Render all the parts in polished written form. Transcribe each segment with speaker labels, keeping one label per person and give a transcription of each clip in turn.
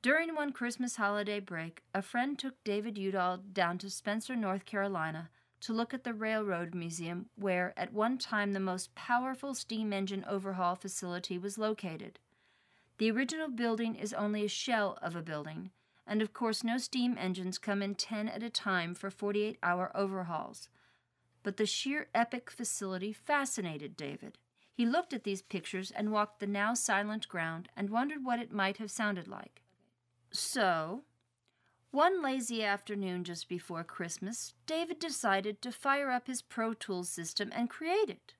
Speaker 1: During one Christmas holiday break, a friend took David Udall down to Spencer, North Carolina, to look at the Railroad Museum, where at one time the most powerful steam engine overhaul facility was located. The original building is only a shell of a building, and of course no steam engines come in 10 at a time for 48-hour overhauls. But the sheer epic facility fascinated David. He looked at these pictures and walked the now silent ground and wondered what it might have sounded like. So, one lazy afternoon just before Christmas, David decided to fire up his Pro Tools system and create it.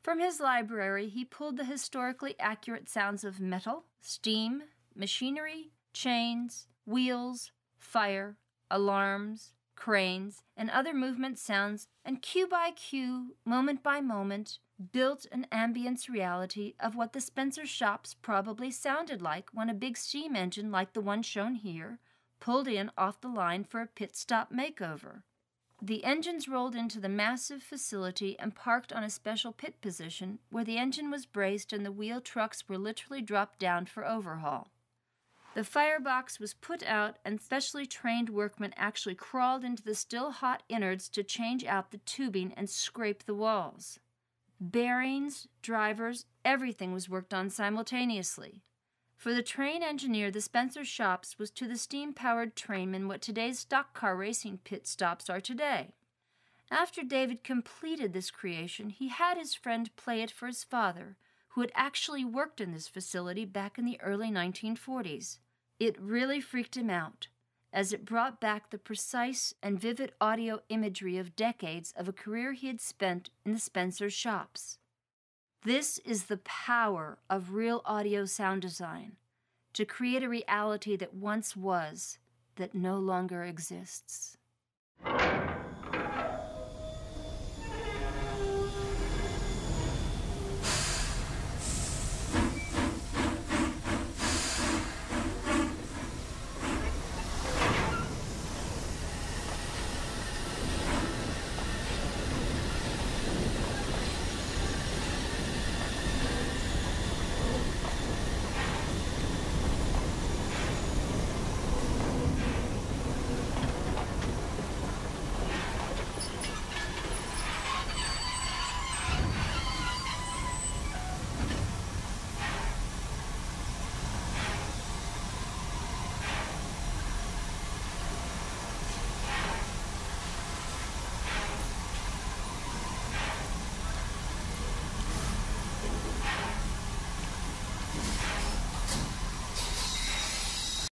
Speaker 1: From his library, he pulled the historically accurate sounds of metal, steam, machinery, chains, wheels, fire, alarms, cranes, and other movement sounds, and cue by cue, moment by moment, built an ambience reality of what the Spencer shops probably sounded like when a big steam engine like the one shown here pulled in off the line for a pit stop makeover. The engines rolled into the massive facility and parked on a special pit position where the engine was braced and the wheel trucks were literally dropped down for overhaul. The firebox was put out and specially trained workmen actually crawled into the still hot innards to change out the tubing and scrape the walls. Bearings, drivers, everything was worked on simultaneously. For the train engineer, the Spencer shops was to the steam-powered trainman what today's stock car racing pit stops are today. After David completed this creation, he had his friend play it for his father, who had actually worked in this facility back in the early 1940s. It really freaked him out, as it brought back the precise and vivid audio imagery of decades of a career he had spent in the Spencer shops. This is the power of real audio sound design, to create a reality that once was, that no longer exists.